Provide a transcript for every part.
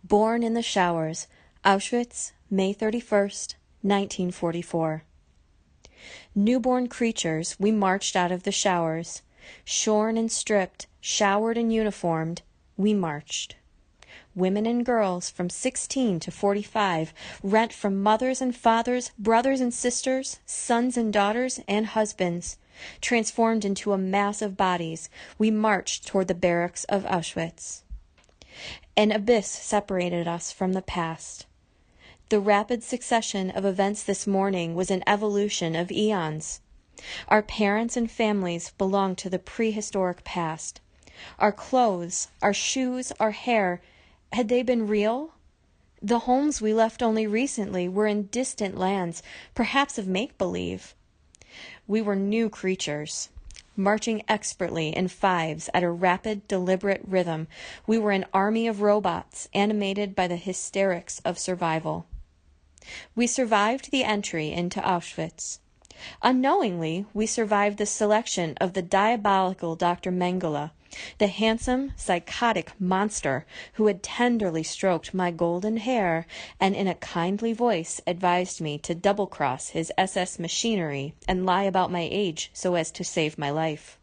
Born in the Showers, Auschwitz, May 31st, 1944. Newborn creatures, we marched out of the showers. Shorn and stripped, showered and uniformed, we marched. Women and girls from 16 to 45, rent from mothers and fathers, brothers and sisters, sons and daughters, and husbands. Transformed into a mass of bodies, we marched toward the barracks of Auschwitz. An abyss separated us from the past. The rapid succession of events this morning was an evolution of eons. Our parents and families belonged to the prehistoric past. Our clothes, our shoes, our hair, had they been real? The homes we left only recently were in distant lands, perhaps of make-believe. We were new creatures. Marching expertly in fives at a rapid, deliberate rhythm, we were an army of robots animated by the hysterics of survival. We survived the entry into Auschwitz. Unknowingly, we survived the selection of the diabolical Dr. Mengele, the handsome, psychotic monster who had tenderly stroked my golden hair and in a kindly voice advised me to double-cross his SS machinery and lie about my age so as to save my life.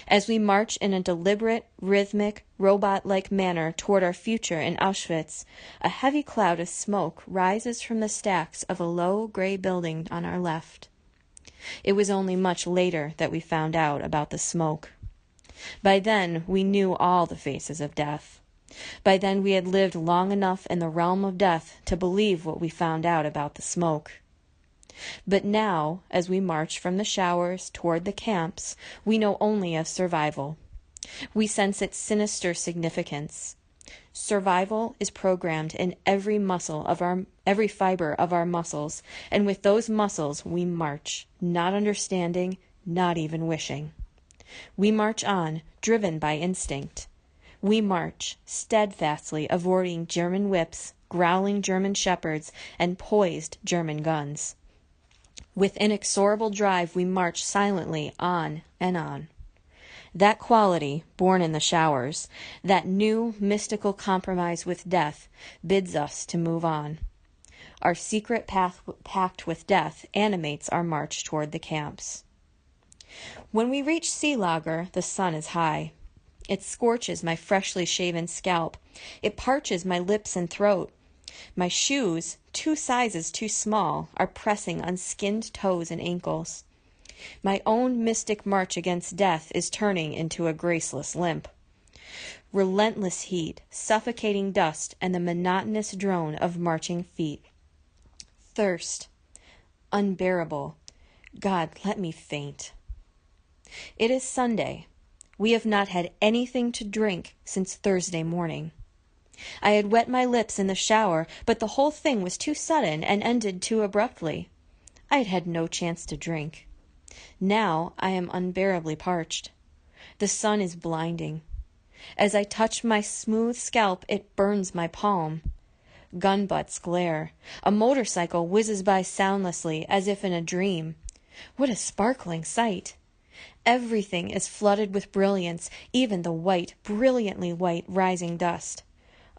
As we march in a deliberate, rhythmic, robot-like manner toward our future in Auschwitz, a heavy cloud of smoke rises from the stacks of a low gray building on our left. It was only much later that we found out about the smoke. By then, we knew all the faces of death. By then, we had lived long enough in the realm of death to believe what we found out about the smoke. But now, as we march from the showers toward the camps, we know only of survival. We sense its sinister significance. Survival is programmed in every fiber of our muscles, and with those muscles we march, not understanding, not even wishing. We march on, driven by instinct. We march, steadfastly avoiding German whips, growling German shepherds, and poised German guns. With inexorable drive, we march silently on and on. That quality, born in the showers, that new mystical compromise with death, bids us to move on. Our secret path packed with death animates our march toward the camps. When we reach Sea Lager, the sun is high. It scorches my freshly shaven scalp. It parches my lips and throat. My shoes, 2 sizes too small, are pressing on skinned toes and ankles. My own mystic march against death is turning into a graceless limp. Relentless heat, suffocating dust, and the monotonous drone of marching feet. Thirst. Unbearable. God, let me faint. It is Sunday. We have not had anything to drink since Thursday morning. I had wet my lips in the shower, but the whole thing was too sudden and ended too abruptly. I had had no chance to drink. Now I am unbearably parched. The sun is blinding. As I touch my smooth scalp, it burns my palm. Gun butts glare. A motorcycle whizzes by soundlessly, as if in a dream. What a sparkling sight! Everything is flooded with brilliance, even the white, brilliantly white, rising dust.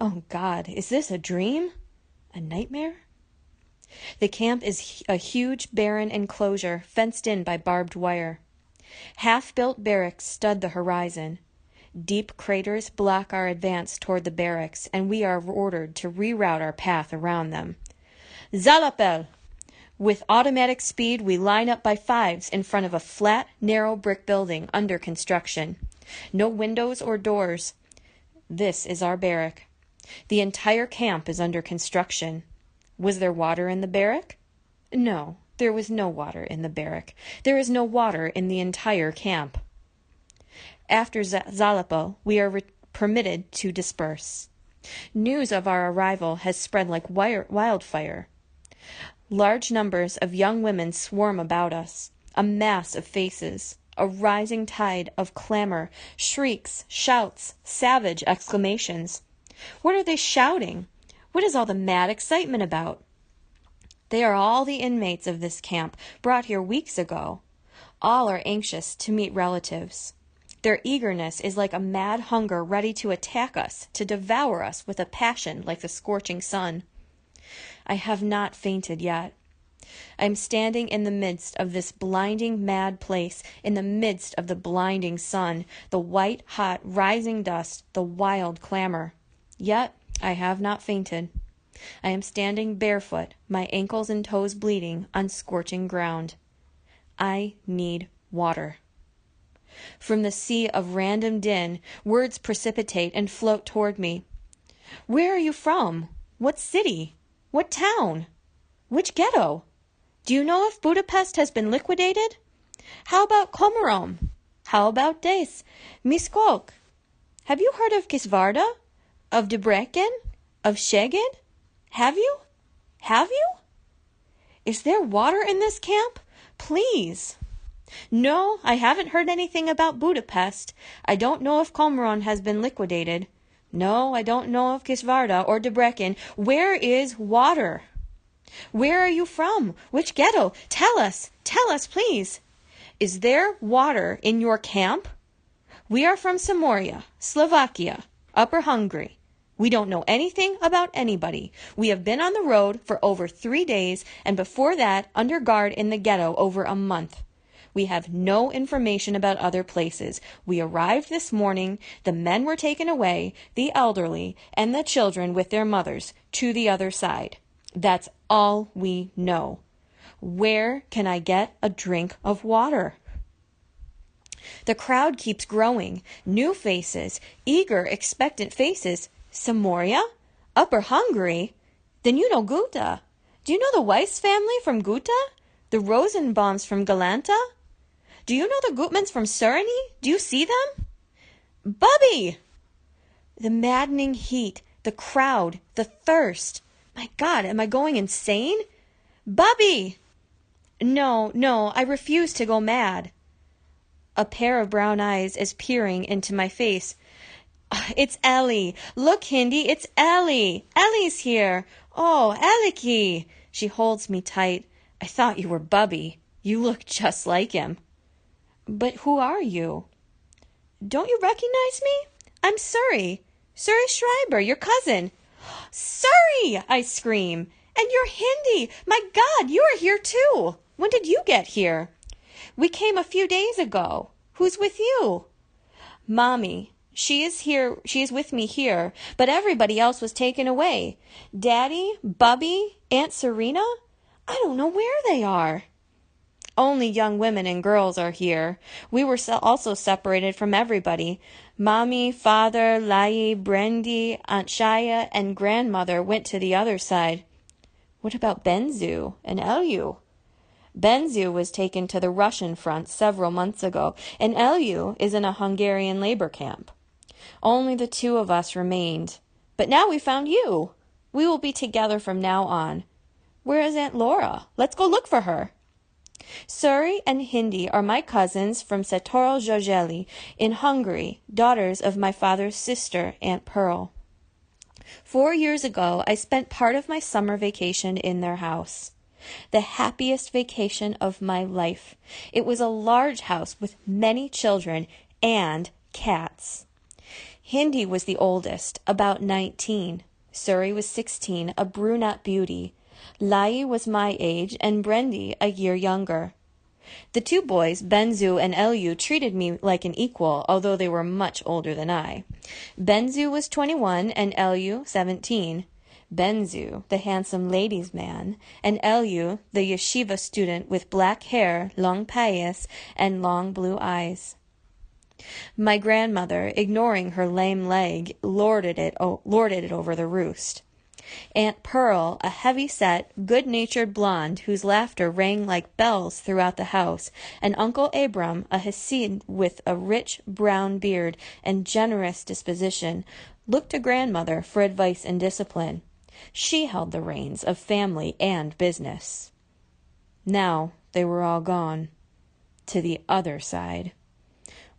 Oh God, is this a dream? A nightmare? The camp is a huge, barren enclosure fenced in by barbed wire. Half-built barracks stud the horizon. Deep craters block our advance toward the barracks, and we are ordered to reroute our path around them. Zalapel! With automatic speed, we line up by fives in front of a flat, narrow brick building under construction. No windows or doors. This is our barrack. The entire camp is under construction. Was there water in the barrack? No, there was no water in the barrack. There is no water in the entire camp. After Zalapel, we are permitted to disperse. News of our arrival has spread like wildfire. Large numbers of young women swarm about us, a mass of faces, a rising tide of clamor, shrieks, shouts, savage exclamations. What are they shouting? What is all the mad excitement about? They are all the inmates of this camp, brought here weeks ago. All are anxious to meet relatives. Their eagerness is like a mad hunger ready to attack us, to devour us with a passion like the scorching sun. I have not fainted yet. I am standing in the midst of this blinding mad place, in the midst of the blinding sun, the white, hot, rising dust, the wild clamor. Yet I have not fainted. I am standing barefoot, my ankles and toes bleeding, on scorching ground. I need water. From the sea of random din, words precipitate and float toward me. Where are you from? What city? What town? Which ghetto? Do you know if Budapest has been liquidated? How about Komárom? How about Dész? Miskolc? Have you heard of Kisvárda? Of Debrecen? Of Szeged? Have you? Have you? Is there water in this camp? Please. No, I haven't heard anything about Budapest. I don't know if Komárom has been liquidated. No, I don't know of Kisvárda or Debrecen. Where is water? Where are you from? Which ghetto? Tell us, please. Is there water in your camp? We are from Samoria, Slovakia, Upper Hungary. We don't know anything about anybody. We have been on the road for over 3 days, and before that, under guard in the ghetto over a month. We have no information about other places. We arrived this morning. The men were taken away, the elderly, and the children with their mothers, to the other side. That's all we know. Where can I get a drink of water? The crowd keeps growing. New faces, eager, expectant faces. Samoria? Upper Hungary? Then you know Gouda. Do you know the Weiss family from Gouda? The Rosenbaums from Galanta? Do you know the Gutmans from Surrey? Do you see them? Bubby! The maddening heat, the crowd, the thirst. My God, am I going insane? Bubby! No, I refuse to go mad. A pair of brown eyes is peering into my face. It's Ellie. Look, Hindi, it's Ellie. Ellie's here. Oh, Ellie. She holds me tight. I thought you were Bubby. You look just like him. But who are you? Don't you recognize me? I'm Surrey. Surrey Schreiber, your cousin. Surrey! I scream. And you're Hindi. My God, you are here too. When did you get here? We came a few days ago. Who's with you? Mommy. She is here. She is with me here, but everybody else was taken away. Daddy, Bubby, Aunt Serena? I don't know where they are. Only young women and girls are here. We were also separated from everybody. Mommy, father, Lai, Brandy, Aunt Shaya, and grandmother went to the other side. What about Benzu and Elyu? Benzu was taken to the Russian front several months ago, and Elyu is in a Hungarian labor camp. Only the two of us remained. But now we found you. We will be together from now on. Where is Aunt Laura? Let's go look for her. Surrey and Hindi are my cousins from Sátoraljaújhely in Hungary, daughters of my father's sister, Aunt Pearl. 4 years ago, I spent part of my summer vacation in their house. The happiest vacation of my life. It was a large house with many children and cats. Hindi was the oldest, about 19. Surrey was 16, a brunette beauty. Lai was my age, and Brendy a year younger. The two boys, Benzu and Elyu, treated me like an equal, although they were much older than I. Benzu was 21, and Elyu 17. Benzu, the handsome ladies' man, and Elyu, the yeshiva student with black hair, long payas, and long blue eyes. My grandmother, ignoring her lame leg, lorded it over the roost. Aunt Pearl, a heavy-set, good-natured blonde whose laughter rang like bells throughout the house, and Uncle Abram, a Hasid with a rich brown beard and generous disposition, looked to grandmother for advice and discipline. She held the reins of family and business. Now they were all gone. To the other side.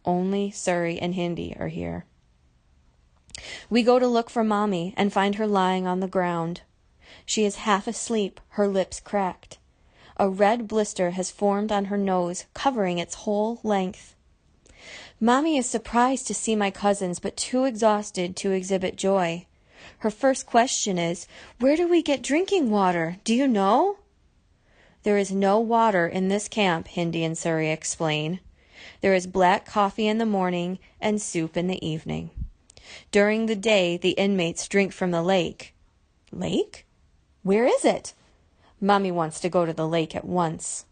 Only Surrey and Hindi are here. We go to look for Mommy and find her lying on the ground. She is half asleep, her lips cracked. A red blister has formed on her nose, covering its whole length. Mommy is surprised to see my cousins, but too exhausted to exhibit joy. Her first question is, "Where do we get drinking water? Do you know?" "There is no water in this camp," Hindi and Celia explain. "There is black coffee in the morning and soup in the evening. During the day, the inmates drink from the lake." "Lake? Where is it?" Mommy wants to go to the lake at once.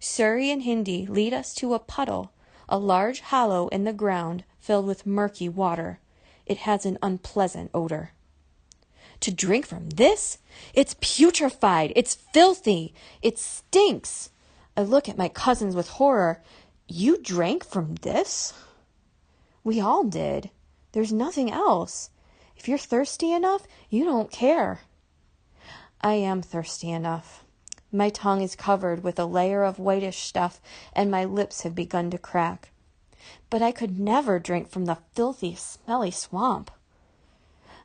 Suri and Hindi lead us to a puddle, a large hollow in the ground filled with murky water. It has an unpleasant odor. "To drink from this? It's putrefied. It's filthy. It stinks." I look at my cousins with horror. "You drank from this?" "We all did. There's nothing else. If you're thirsty enough, you don't care." I am thirsty enough. My tongue is covered with a layer of whitish stuff, and my lips have begun to crack. But I could never drink from the filthy, smelly swamp.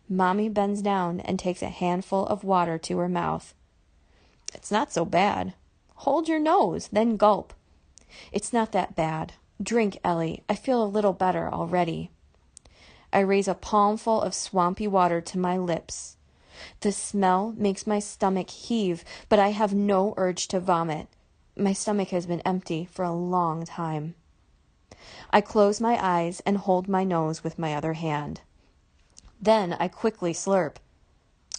Mommy bends down and takes a handful of water to her mouth. "It's not so bad. Hold your nose, then gulp." "It's not that bad. Drink, Ellie. I feel a little better already." I raise a palmful of swampy water to my lips. The smell makes my stomach heave, but I have no urge to vomit. My stomach has been empty for a long time. I close my eyes and hold my nose with my other hand. Then I quickly slurp.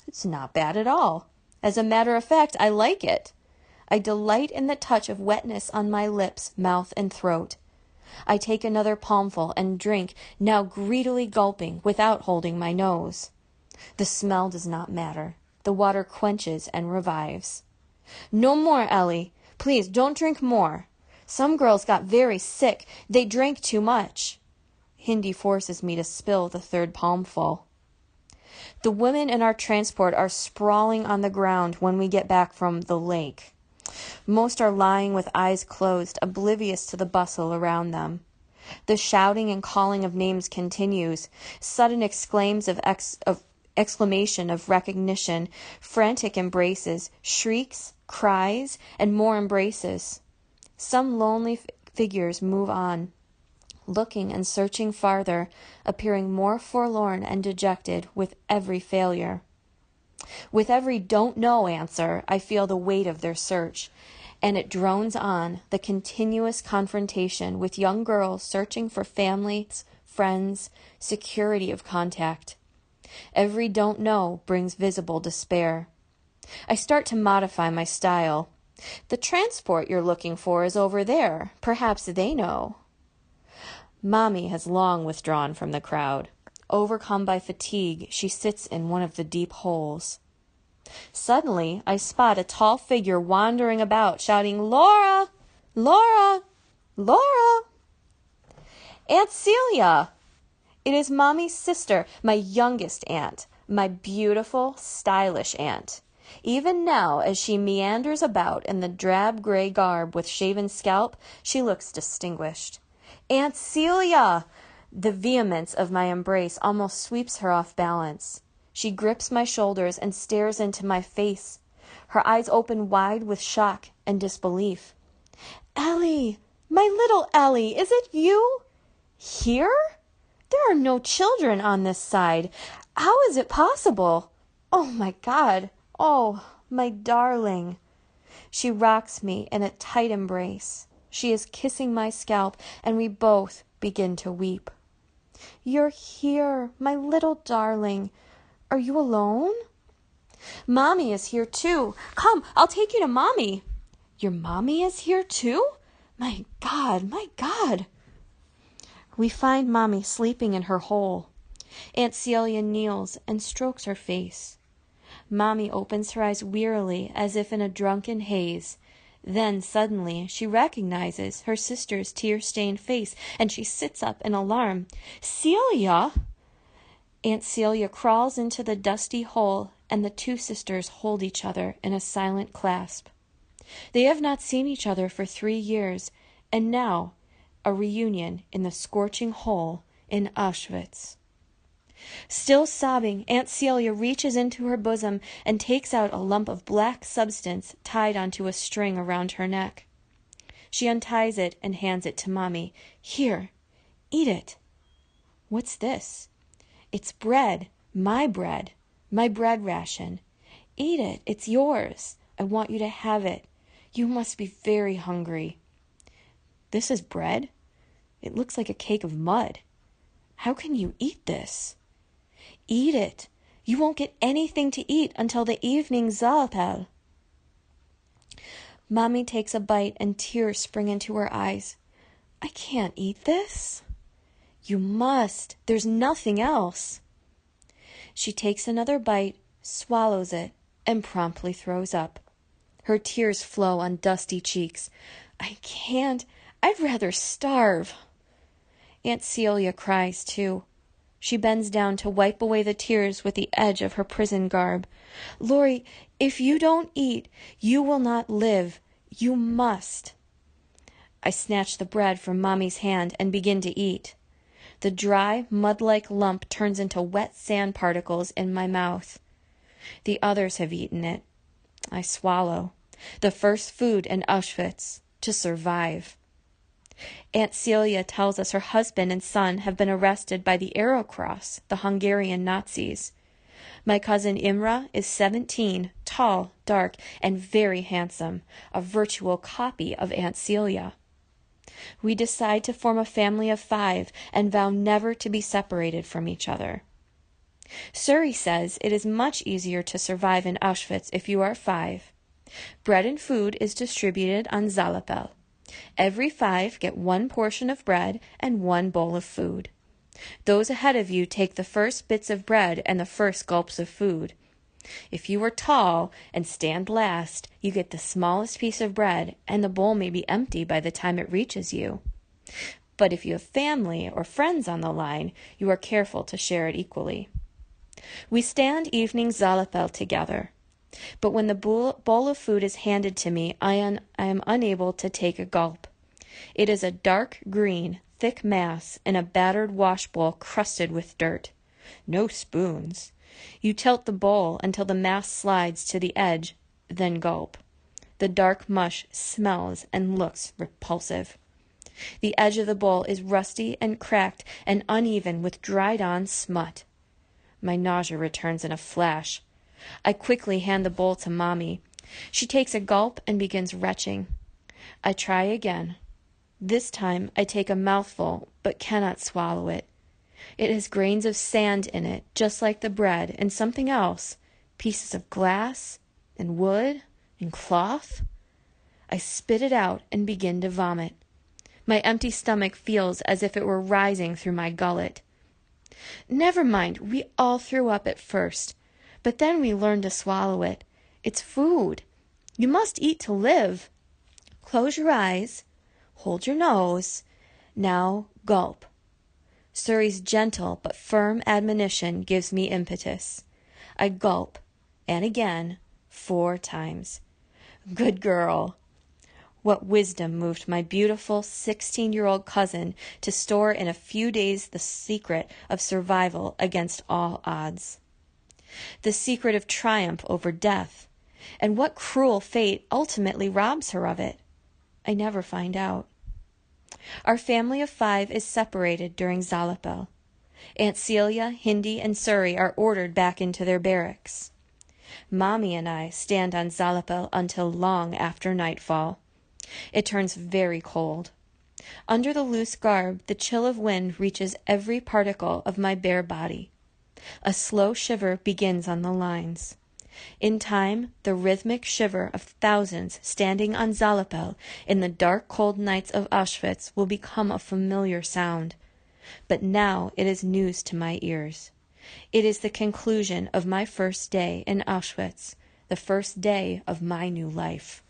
It's not bad at all. As a matter of fact, I like it. I delight in the touch of wetness on my lips, mouth, and throat. I take another palmful and drink, now greedily gulping without holding my nose. The smell does not matter. The water quenches and revives. "No more, Ellie. Please, don't drink more. Some girls got very sick. They drank too much." Hindi forces me to spill the third palmful. The women in our transport are sprawling on the ground when we get back from the lake. Most are lying with eyes closed, oblivious to the bustle around them. The shouting and calling of names continues. Sudden exclamation of recognition, frantic embraces, shrieks, cries, and more embraces. Some lonely figures move on, looking and searching farther, appearing more forlorn and dejected with every failure. With every "don't know" answer, I feel the weight of their search, and it drones on, the continuous confrontation with young girls searching for families, friends, security of contact. Every "don't know" brings visible despair. I start to modify my style. "The transport you're looking for is over there. Perhaps they know." Mommy has long withdrawn from the crowd. Overcome by fatigue, she sits in one of the deep holes. Suddenly, I spot a tall figure wandering about, shouting, "Laura! Laura! Laura!" "Aunt Celia!" It is Mommy's sister, my youngest aunt, my beautiful, stylish aunt. Even now, as she meanders about in the drab gray garb with shaven scalp, she looks distinguished. "Aunt Celia!" The vehemence of my embrace almost sweeps her off balance. She grips my shoulders and stares into my face. Her eyes open wide with shock and disbelief. "Ellie! My little Ellie! Is it you? Here? There are no children on this side. How is it possible? Oh, my God! Oh, my darling!" She rocks me in a tight embrace. She is kissing my scalp, and we both begin to weep. "You're here, my little darling. Are you alone?" "Mommy is here too. Come, I'll take you to Mommy." "Your Mommy is here too? My God, my God." We find Mommy sleeping in her hole. Aunt Celia kneels and strokes her face. Mommy opens her eyes wearily as if in a drunken haze. Then suddenly she recognizes her sister's tear-stained face, and she sits up in alarm. "Celia!" Aunt Celia crawls into the dusty hole, and the two sisters hold each other in a silent clasp. They have not seen each other for 3 years, and now a reunion in the scorching hole in Auschwitz. Still sobbing, Aunt Celia reaches into her bosom and takes out a lump of black substance tied onto a string around her neck. She unties it and hands it to Mommy. "Here, Eat it. What's this? It's bread, my bread ration. Eat it, it's yours. I want you to have it. You must be very hungry. This is bread? It looks like a cake of mud. How can you eat this? Eat it. You won't get anything to eat until the evening Zalapel. Mommy takes a bite and tears spring into her eyes. I can't eat this. You must. There's nothing else. She takes another bite, swallows it, and promptly throws up. Her tears flow on dusty cheeks. I can't. I'd rather starve. Aunt Celia cries too. She bends down to wipe away the tears with the edge of her prison garb. Lori, if you don't eat, you will not live. You must. I snatch the bread from Mommy's hand and begin to eat. The dry, mud-like lump turns into wet sand particles in my mouth. The others have eaten it. I swallow. The first food in Auschwitz, to survive. Aunt Celia tells us her husband and son have been arrested by the Arrow Cross, the Hungarian Nazis. My cousin Imra is 17, tall, dark, and very handsome, a virtual copy of Aunt Celia. We decide to form a family of 5 and vow never to be separated from each other. Suri says it is much easier to survive in Auschwitz if you are 5. Bread and food is distributed on Zalapel. Every 5 get 1 portion of bread and 1 bowl of food. Those ahead of you take the first bits of bread and the first gulps of food. If you are tall and stand last, you get the smallest piece of bread, and the bowl may be empty by the time it reaches you. But if you have family or friends on the line, you are careful to share it equally. We stand evening Zalapel together. But when the bowl of food is handed to me, I am unable to take a gulp. It is a dark green, thick mass in a battered wash bowl crusted with dirt. No spoons. You tilt the bowl until the mass slides to the edge, then gulp. The dark mush smells and looks repulsive. The edge of the bowl is rusty and cracked and uneven with dried-on smut. My nausea returns in a flash. I quickly hand the bowl to Mommy. She takes a gulp and begins retching. I try again. This time I take a mouthful, but cannot swallow it. It has grains of sand in it, just like the bread, and something else, pieces of glass and wood and cloth. I spit it out and begin to vomit. My empty stomach feels as if it were rising through my gullet. Never mind, we all threw up at first, but then we learned to swallow it. It's food. You must eat to live. Close your eyes. Hold your nose. Now gulp. Suri's gentle but firm admonition gives me impetus. I gulp, and again, 4 times. Good girl. What wisdom moved my beautiful 16-year-old cousin to store in a few days the secret of survival against all odds. The secret of triumph over death. And what cruel fate ultimately robs her of it? I never find out. Our family of 5 is separated during Zalapel. Aunt Celia, Hindi, and Suri are ordered back into their barracks. Mommy and I stand on Zalapel until long after nightfall. It turns very cold. Under the loose garb, the chill of wind reaches every particle of my bare body. A slow shiver begins on the lines. In time, the rhythmic shiver of thousands standing on Zalapel in the dark, cold nights of Auschwitz will become a familiar sound. But now it is news to my ears. It is the conclusion of my first day in Auschwitz, the first day of my new life.